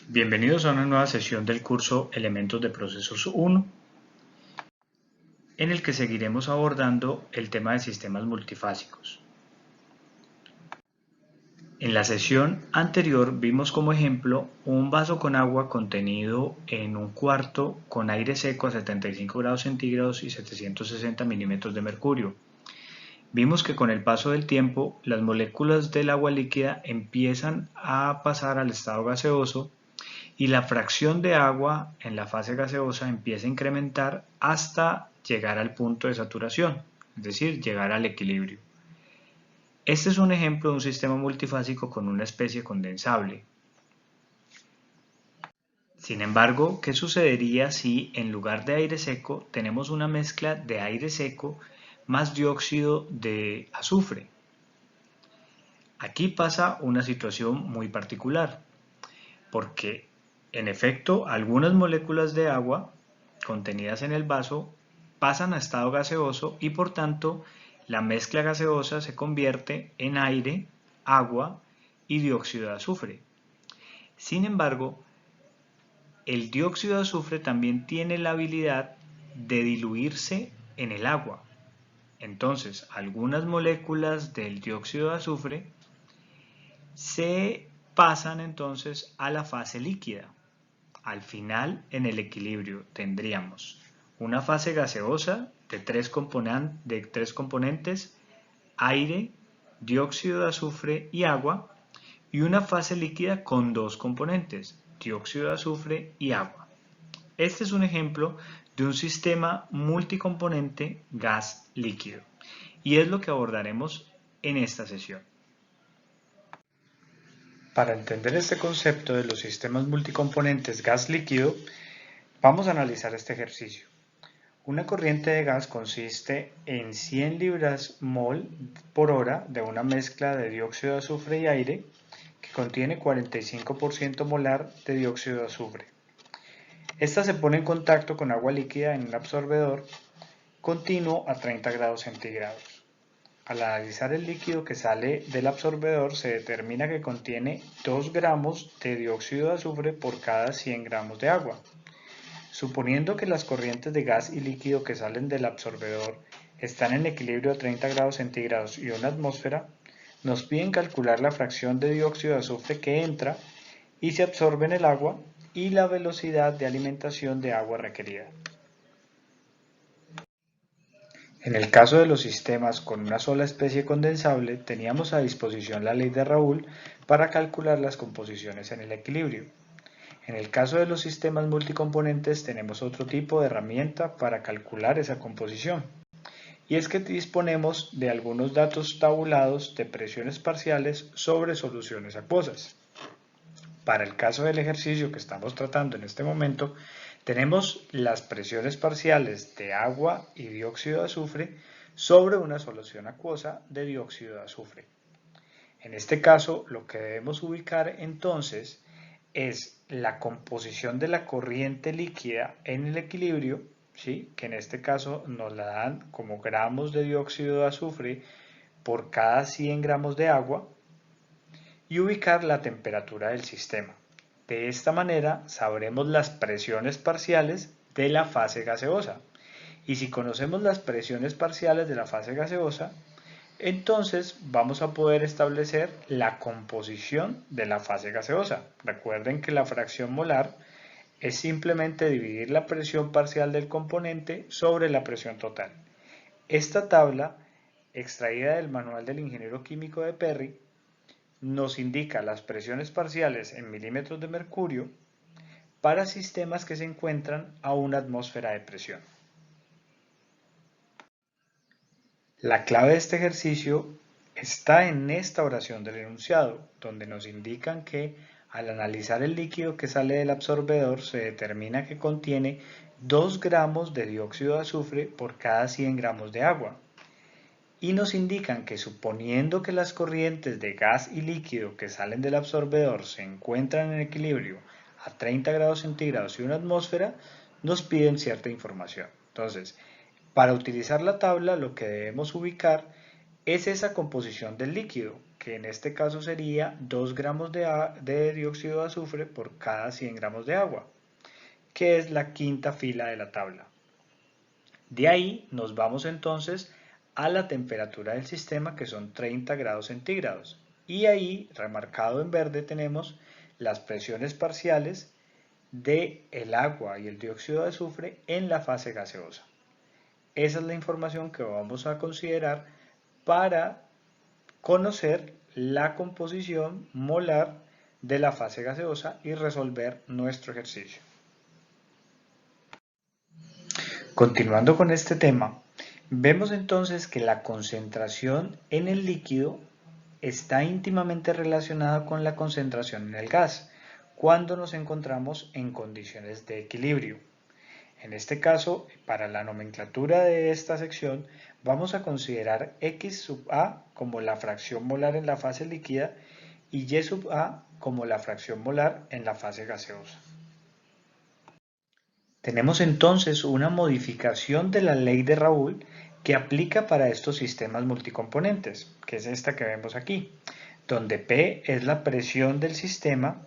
Bienvenidos a una nueva sesión del curso Elementos de Procesos 1, en el que seguiremos abordando el tema de sistemas multifásicos. En la sesión anterior vimos como ejemplo un vaso con agua contenido en un cuarto con aire seco a 75 grados centígrados y 760 milímetros de mercurio. Vimos que con el paso del tiempo las moléculas del agua líquida empiezan a pasar al estado gaseoso y la fracción de agua en la fase gaseosa empieza a incrementar hasta llegar al punto de saturación, es decir, llegar al equilibrio. Este es un ejemplo de un sistema multifásico con una especie condensable. Sin embargo, ¿qué sucedería si en lugar de aire seco tenemos una mezcla de aire seco más dióxido de azufre? Aquí pasa una situación muy particular, porque en efecto algunas moléculas de agua contenidas en el vaso pasan a estado gaseoso y por tanto la mezcla gaseosa se convierte en aire, agua y dióxido de azufre. Sin embargo, el dióxido de azufre también tiene la habilidad de diluirse en el agua. Entonces, algunas moléculas del dióxido de azufre se pasan entonces a la fase líquida. Al final, en el equilibrio, tendríamos una fase gaseosa de tres componentes, aire, dióxido de azufre y agua, y una fase líquida con dos componentes, dióxido de azufre y agua. Este es un ejemplo de un sistema multicomponente gas líquido, y es lo que abordaremos en esta sesión. Para entender este concepto de los sistemas multicomponentes gas líquido, vamos a analizar este ejercicio. Una corriente de gas consiste en 100 libras-mol por hora de una mezcla de dióxido de azufre y aire que contiene 45% molar de dióxido de azufre. Esta se pone en contacto con agua líquida en un absorbedor continuo a 30 grados centígrados. Al analizar el líquido que sale del absorbedor se determina que contiene 2 gramos de dióxido de azufre por cada 100 gramos de agua. Suponiendo que las corrientes de gas y líquido que salen del absorbedor están en equilibrio a 30 grados centígrados y una atmósfera, nos piden calcular la fracción de dióxido de azufre que entra y se absorbe en el agua y la velocidad de alimentación de agua requerida. En el caso de los sistemas con una sola especie condensable, teníamos a disposición la ley de Raoult para calcular las composiciones en el equilibrio. En el caso de los sistemas multicomponentes tenemos otro tipo de herramienta para calcular esa composición. Y es que disponemos de algunos datos tabulados de presiones parciales sobre soluciones acuosas. Para el caso del ejercicio que estamos tratando en este momento, tenemos las presiones parciales de agua y dióxido de azufre sobre una solución acuosa de dióxido de azufre. En este caso, lo que debemos ubicar entonces es la composición de la corriente líquida en el equilibrio, ¿sí? Que en este caso nos la dan como gramos de dióxido de azufre por cada 100 gramos de agua, y ubicar la temperatura del sistema. De esta manera sabremos las presiones parciales de la fase gaseosa. Y si conocemos las presiones parciales de la fase gaseosa, entonces vamos a poder establecer la composición de la fase gaseosa. Recuerden que la fracción molar es simplemente dividir la presión parcial del componente sobre la presión total. Esta tabla, extraída del manual del ingeniero químico de Perry, nos indica las presiones parciales en milímetros de mercurio para sistemas que se encuentran a una atmósfera de presión. La clave de este ejercicio está en esta oración del enunciado, donde nos indican que al analizar el líquido que sale del absorbedor se determina que contiene 2 gramos de dióxido de azufre por cada 100 gramos de agua. Y nos indican que suponiendo que las corrientes de gas y líquido que salen del absorbedor se encuentran en equilibrio a 30 grados centígrados y una atmósfera, nos piden cierta información. Entonces, para utilizar la tabla lo que debemos ubicar es esa composición del líquido, que en este caso sería 2 gramos de dióxido de azufre por cada 100 gramos de agua, que es la quinta fila de la tabla. De ahí nos vamos entonces a la temperatura del sistema, que son 30 grados centígrados. Y ahí, remarcado en verde, tenemos las presiones parciales del agua y el dióxido de azufre en la fase gaseosa. Esa es la información que vamos a considerar para conocer la composición molar de la fase gaseosa y resolver nuestro ejercicio. Continuando con este tema, vemos entonces que la concentración en el líquido está íntimamente relacionada con la concentración en el gas cuando nos encontramos en condiciones de equilibrio. En este caso, para la nomenclatura de esta sección, vamos a considerar X sub A como la fracción molar en la fase líquida y Y sub A como la fracción molar en la fase gaseosa. Tenemos entonces una modificación de la ley de Raoult que aplica para estos sistemas multicomponentes, que es esta que vemos aquí, donde P es la presión del sistema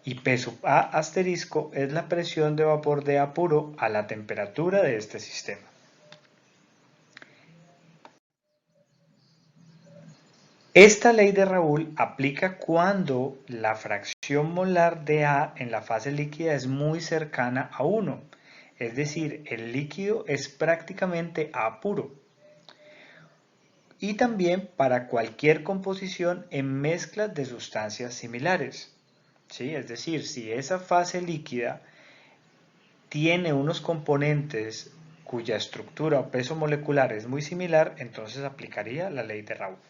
y P sub A asterisco es la presión de vapor de A puro a la temperatura de este sistema. Esta ley de Raoult aplica cuando la fracción molar de A en la fase líquida es muy cercana a 1, es decir, el líquido es prácticamente A puro. Y también para cualquier composición en mezclas de sustancias similares. ¿Sí? Es decir, si esa fase líquida tiene unos componentes cuya estructura o peso molecular es muy similar, entonces aplicaría la ley de Raoult.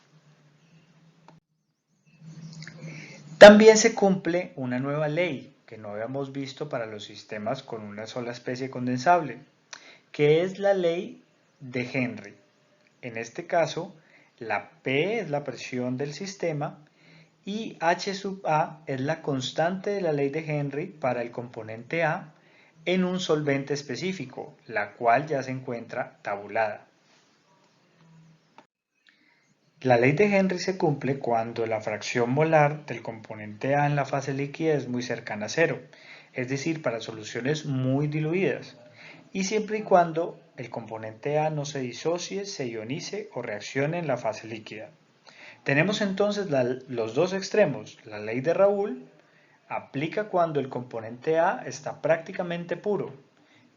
También se cumple una nueva ley que no habíamos visto para los sistemas con una sola especie condensable, que es la ley de Henry. En este caso, la P es la presión del sistema y H sub A es la constante de la ley de Henry para el componente A en un solvente específico, la cual ya se encuentra tabulada. La ley de Henry se cumple cuando la fracción molar del componente A en la fase líquida es muy cercana a cero, es decir, para soluciones muy diluidas, y siempre y cuando el componente A no se disocie, se ionice o reaccione en la fase líquida. Tenemos entonces los dos extremos. La ley de Raoult aplica cuando el componente A está prácticamente puro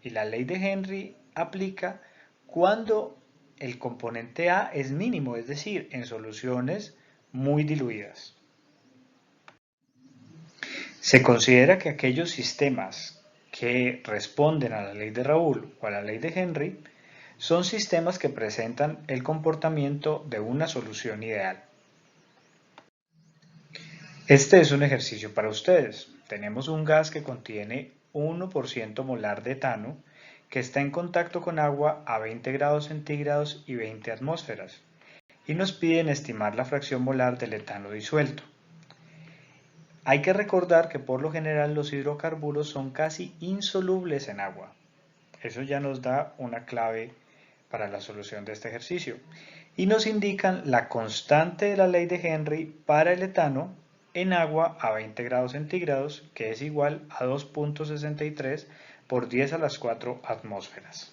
y la ley de Henry aplica cuando el componente A es mínimo, es decir, en soluciones muy diluidas. Se considera que aquellos sistemas que responden a la ley de Raoult o a la ley de Henry son sistemas que presentan el comportamiento de una solución ideal. Este es un ejercicio para ustedes. Tenemos un gas que contiene 1% molar de etano que está en contacto con agua a 20 grados centígrados y 20 atmósferas y nos piden estimar la fracción molar del etano disuelto. Hay que recordar que por lo general los hidrocarburos son casi insolubles en agua. Eso ya nos da una clave para la solución de este ejercicio. Y nos indican la constante de la ley de Henry para el etano en agua a 20 grados centígrados, que es igual a 2.63 por 10 a las 4 atmósferas.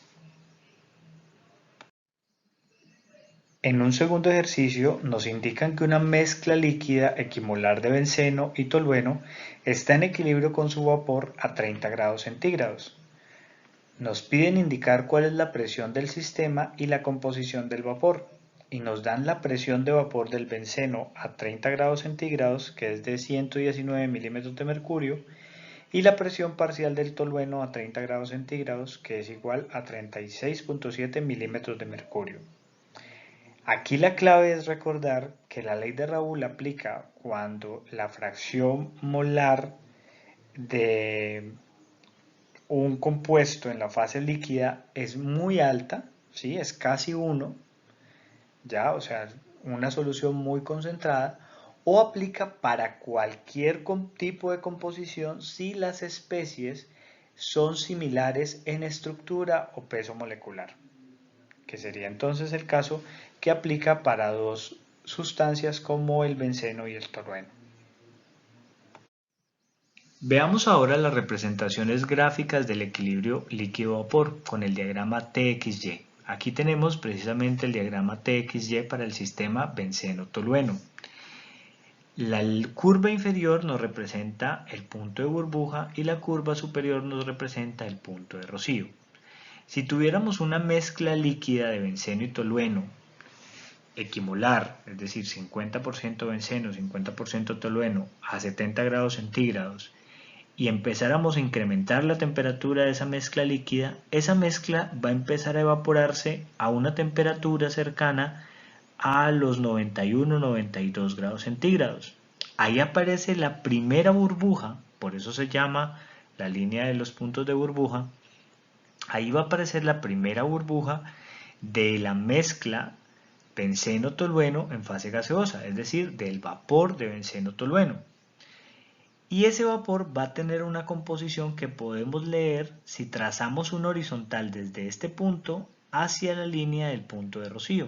En un segundo ejercicio nos indican que una mezcla líquida equimolar de benceno y tolueno está en equilibrio con su vapor a 30 grados centígrados. Nos piden indicar cuál es la presión del sistema y la composición del vapor, y nos dan la presión de vapor del benceno a 30 grados centígrados, que es de 119 milímetros de mercurio, y la presión parcial del tolueno a 30 grados centígrados, que es igual a 36.7 milímetros de mercurio. Aquí la clave es recordar que la ley de Raoult aplica cuando la fracción molar de un compuesto en la fase líquida es muy alta, ¿sí? Es casi 1, ya, o sea, una solución muy concentrada, o aplica para cualquier tipo de composición si las especies son similares en estructura o peso molecular, que sería entonces el caso que aplica para dos sustancias como el benceno y el tolueno. Veamos ahora las representaciones gráficas del equilibrio líquido-vapor con el diagrama TXY. Aquí tenemos precisamente el diagrama TXY para el sistema benceno-tolueno. La curva inferior nos representa el punto de burbuja y la curva superior nos representa el punto de rocío. Si tuviéramos una mezcla líquida de benceno y tolueno equimolar, es decir, 50% benceno, 50% tolueno a 70 grados centígrados, y empezáramos a incrementar la temperatura de esa mezcla líquida, esa mezcla va a empezar a evaporarse a una temperatura cercana a los 91-92 grados centígrados. Ahí aparece la primera burbuja, por eso se llama la línea de los puntos de burbuja. Ahí va a aparecer la primera burbuja de la mezcla benceno-tolueno en fase gaseosa, es decir, del vapor de benceno-tolueno. Y ese vapor va a tener una composición que podemos leer si trazamos un horizontal desde este punto hacia la línea del punto de rocío.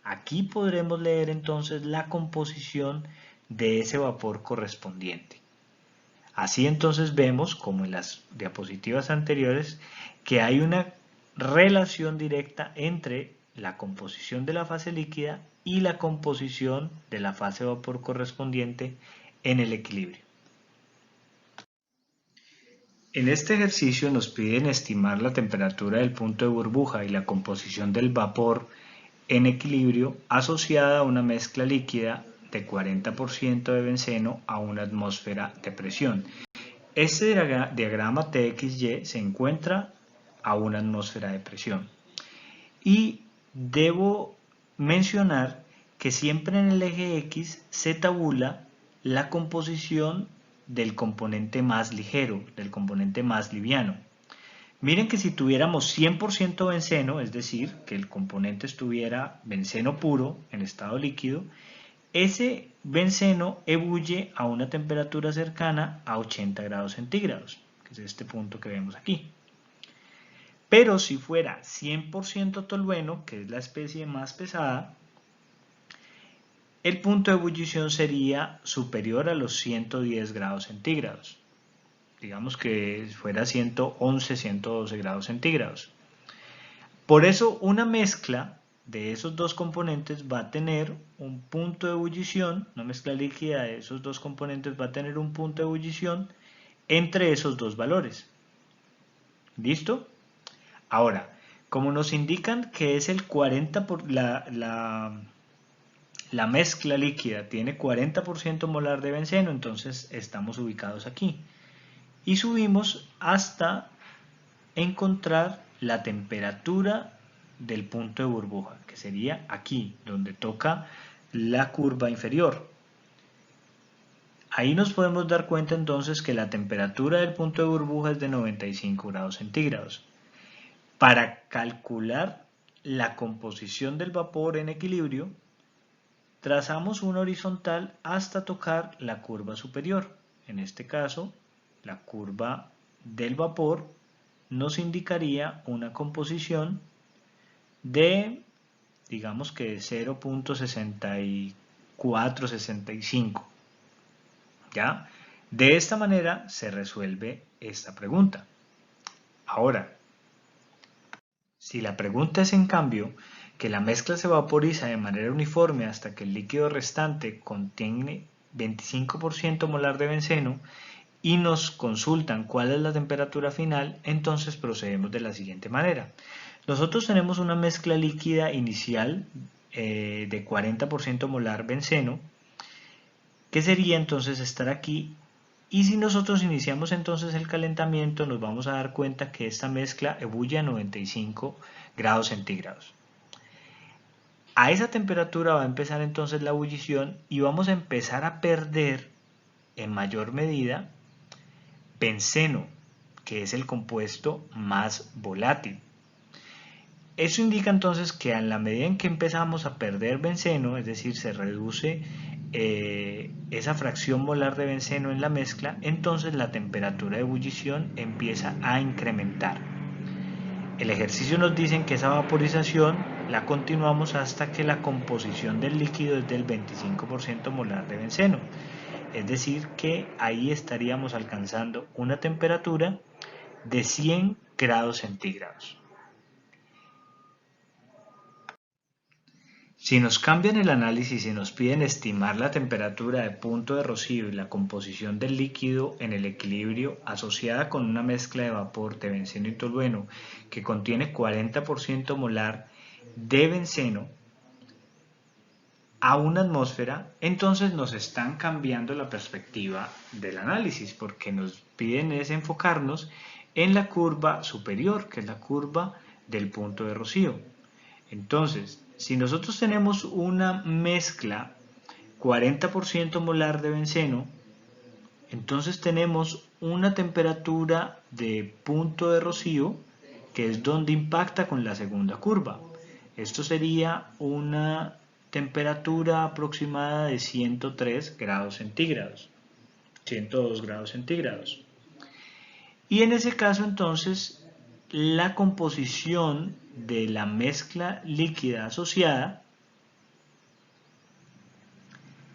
Aquí podremos leer entonces la composición de ese vapor correspondiente. Así entonces vemos, como en las diapositivas anteriores, que hay una relación directa entre la composición de la fase líquida y la composición de la fase vapor correspondiente en el equilibrio. En este ejercicio nos piden estimar la temperatura del punto de burbuja y la composición del vapor en equilibrio asociada a una mezcla líquida de 40% de benceno a una atmósfera de presión. Este diagrama TXY se encuentra a una atmósfera de presión. Y debo mencionar que siempre en el eje X se tabula la composición del componente más ligero, del componente más liviano. Miren que si tuviéramos 100% benceno, es decir, que el componente estuviera benceno puro en estado líquido, ese benceno ebulle a una temperatura cercana a 80 grados centígrados, que es este punto que vemos aquí. Pero si fuera 100% tolueno, que es la especie más pesada, el punto de ebullición sería superior a los 110 grados centígrados. Digamos que fuera 111, 112 grados centígrados. Por eso una mezcla de esos dos componentes va a tener un punto de ebullición, una mezcla líquida de esos dos componentes va a tener un punto de ebullición entre esos dos valores. ¿Listo? Ahora, como nos indican que es el 40%, la mezcla líquida tiene 40% molar de benceno, entonces estamos ubicados aquí. Y subimos hasta encontrar la temperatura del punto de burbuja, que sería aquí, donde toca la curva inferior. Ahí nos podemos dar cuenta entonces que la temperatura del punto de burbuja es de 95 grados centígrados. Para calcular la composición del vapor en equilibrio, trazamos una horizontal hasta tocar la curva superior. En este caso, la curva del vapor nos indicaría una composición de, digamos que 0.6465. ¿Ya? De esta manera se resuelve esta pregunta. Ahora, si la pregunta es en cambio que la mezcla se vaporiza de manera uniforme hasta que el líquido restante contiene 25% molar de benceno y nos consultan cuál es la temperatura final, entonces procedemos de la siguiente manera. Nosotros tenemos una mezcla líquida inicial de 40% molar benceno, que sería entonces estar aquí, y si nosotros iniciamos entonces el calentamiento nos vamos a dar cuenta que esta mezcla ebulle a 95 grados centígrados. A esa temperatura va a empezar entonces la ebullición y vamos a empezar a perder en mayor medida benceno, que es el compuesto más volátil. Eso indica entonces que en la medida en que empezamos a perder benceno, es decir, se reduce esa fracción molar de benceno en la mezcla, entonces la temperatura de ebullición empieza a incrementar. el ejercicio nos dice que esa vaporización la continuamos hasta que la composición del líquido es del 25% molar de benceno. Es decir, que ahí estaríamos alcanzando una temperatura de 100 grados centígrados. Si nos cambian el análisis y nos piden estimar la temperatura de punto de rocío y la composición del líquido en el equilibrio asociada con una mezcla de vapor de benceno y tolueno que contiene 40% molar de benceno a una atmósfera, entonces nos están cambiando la perspectiva del análisis porque nos piden es enfocarnos en la curva superior, que es la curva del punto de rocío. Entonces, si nosotros tenemos una mezcla 40% molar de benceno, entonces tenemos una temperatura de punto de rocío que es donde impacta con la segunda curva. Esto sería una temperatura aproximada de 103 grados centígrados, 102 grados centígrados. Y en ese caso entonces la composición de la mezcla líquida asociada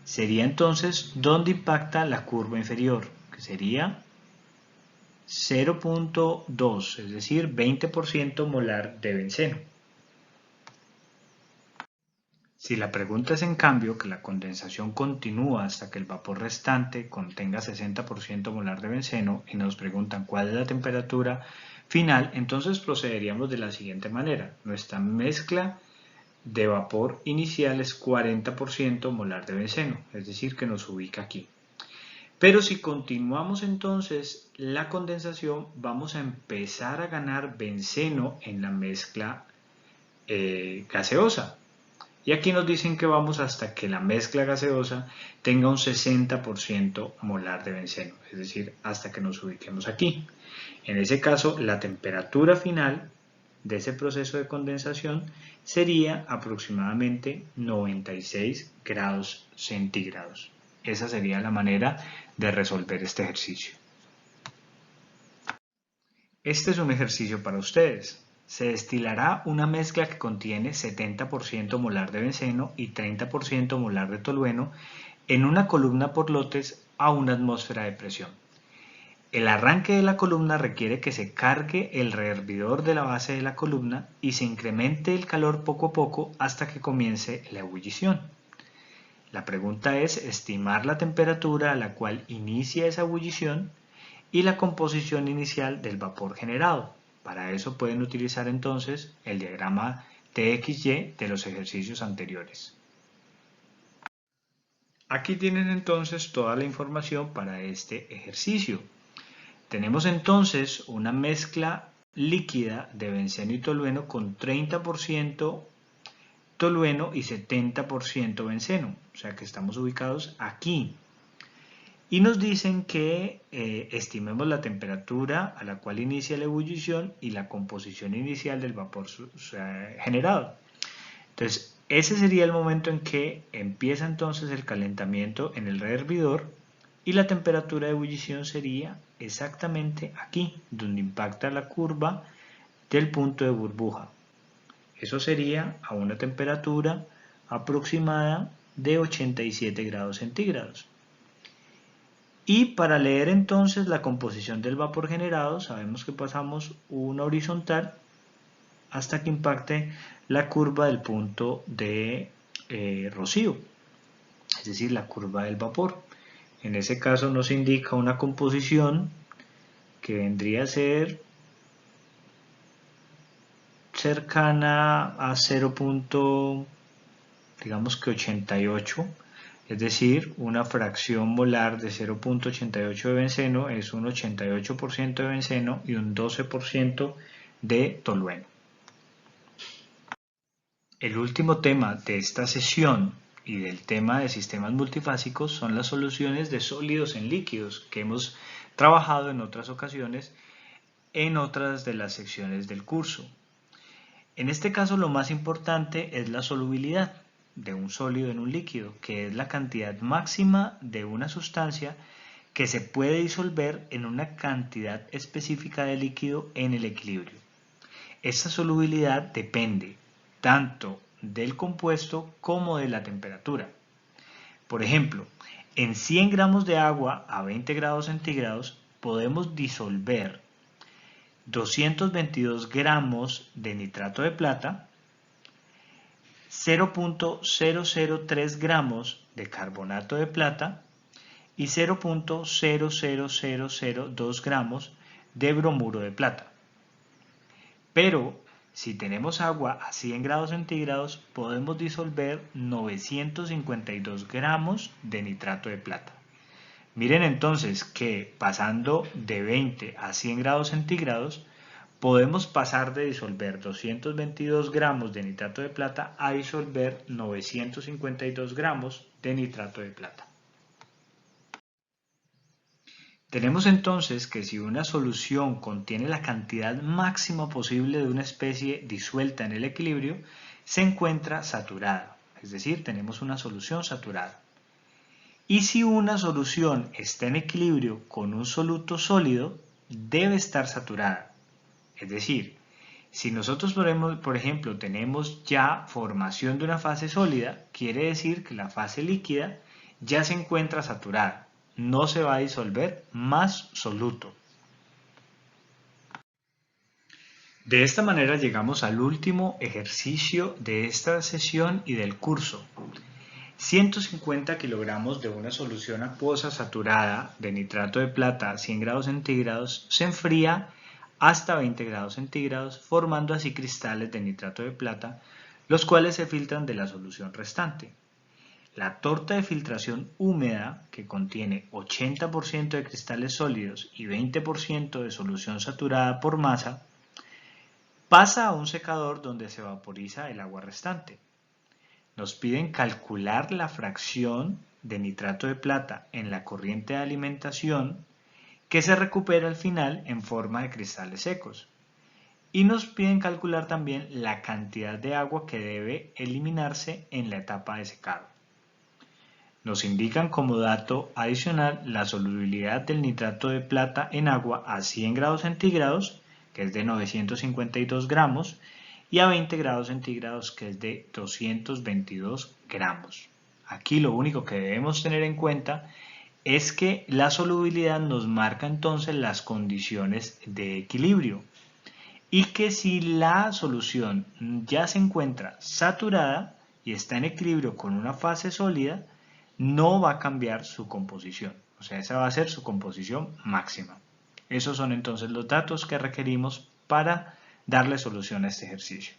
sería entonces donde impacta la curva inferior, que sería 0.2, es decir, 20% molar de benceno. Si la pregunta es en cambio que la condensación continúa hasta que el vapor restante contenga 60% molar de benceno y nos preguntan cuál es la temperatura final, entonces procederíamos de la siguiente manera. Nuestra mezcla de vapor inicial es 40% molar de benceno, es decir, que nos ubica aquí. Pero si continuamos entonces la condensación, vamos a empezar a ganar benceno en la mezcla gaseosa. Y aquí nos dicen que vamos hasta que la mezcla gaseosa tenga un 60% molar de benceno, es decir, hasta que nos ubiquemos aquí. En ese caso, la temperatura final de ese proceso de condensación sería aproximadamente 96 grados centígrados. Esa sería la manera de resolver este ejercicio. Este es un ejercicio para ustedes. Se destilará una mezcla que contiene 70% molar de benceno y 30% molar de tolueno en una columna por lotes a una atmósfera de presión. El arranque de la columna requiere que se cargue el rehervidor de la base de la columna y se incremente el calor poco a poco hasta que comience la ebullición. La pregunta es estimar la temperatura a la cual inicia esa ebullición y la composición inicial del vapor generado. Para eso pueden utilizar entonces el diagrama TXY de los ejercicios anteriores. Aquí tienen entonces toda la información para este ejercicio. Tenemos entonces una mezcla líquida de benceno y tolueno con 30% tolueno y 70% benceno, o sea que estamos ubicados aquí. Y nos dicen que estimemos la temperatura a la cual inicia la ebullición y la composición inicial del vapor generado. Entonces, ese sería el momento en que empieza entonces el calentamiento en el rehervidor y la temperatura de ebullición sería exactamente aquí, donde impacta la curva del punto de burbuja. Eso sería a una temperatura aproximada de 87 grados centígrados. Y para leer entonces la composición del vapor generado, sabemos que pasamos una horizontal hasta que impacte la curva del punto de rocío, es decir, la curva del vapor. En ese caso nos indica una composición que vendría a ser cercana a 0.88, es decir, una fracción molar de 0.88 de benceno es un 88% de benceno y un 12% de tolueno. El último tema de esta sesión y del tema de sistemas multifásicos son las soluciones de sólidos en líquidos que hemos trabajado en otras ocasiones en otras de las secciones del curso. En este caso lo más importante es la solubilidad de un sólido en un líquido, que es la cantidad máxima de una sustancia que se puede disolver en una cantidad específica de líquido en el equilibrio. esta solubilidad depende tanto del compuesto como de la temperatura. Por ejemplo, en 100 gramos de agua a 20 grados centígrados podemos disolver 222 gramos de nitrato de plata, 0.003 gramos de carbonato de plata y 0.00002 gramos de bromuro de plata. Pero si tenemos agua a 100 grados centígrados, podemos disolver 952 gramos de nitrato de plata. Miren entonces que pasando de 20 a 100 grados centígrados, podemos pasar de disolver 222 gramos de nitrato de plata a disolver 952 gramos de nitrato de plata. Tenemos entonces que si una solución contiene la cantidad máxima posible de una especie disuelta en el equilibrio, se encuentra saturada, es decir, tenemos una solución saturada. Y si una solución está en equilibrio con un soluto sólido, debe estar saturada. Es decir, si nosotros, por ejemplo, tenemos ya formación de una fase sólida, quiere decir que la fase líquida ya se encuentra saturada. No se va a disolver más soluto. De esta manera llegamos al último ejercicio de esta sesión y del curso. 150 kilogramos de una solución acuosa saturada de nitrato de plata a 100 grados centígrados se enfría hasta 20 grados centígrados, formando así cristales de nitrato de plata, los cuales se filtran de la solución restante. La torta de filtración húmeda, que contiene 80% de cristales sólidos y 20% de solución saturada por masa, pasa a un secador donde se vaporiza el agua restante. Nos piden calcular la fracción de nitrato de plata en la corriente de alimentación que se recupera al final en forma de cristales secos. Y nos piden calcular también la cantidad de agua que debe eliminarse en la etapa de secado. Nos indican como dato adicional la solubilidad del nitrato de plata en agua a 100 grados centígrados, que es de 952 gramos, y a 20 grados centígrados, que es de 222 gramos. Aquí lo único que debemos tener en cuenta es que la solubilidad nos marca entonces las condiciones de equilibrio y que si la solución ya se encuentra saturada y está en equilibrio con una fase sólida, no va a cambiar su composición, o sea, esa va a ser su composición máxima. Esos son entonces los datos que requerimos para darle solución a este ejercicio.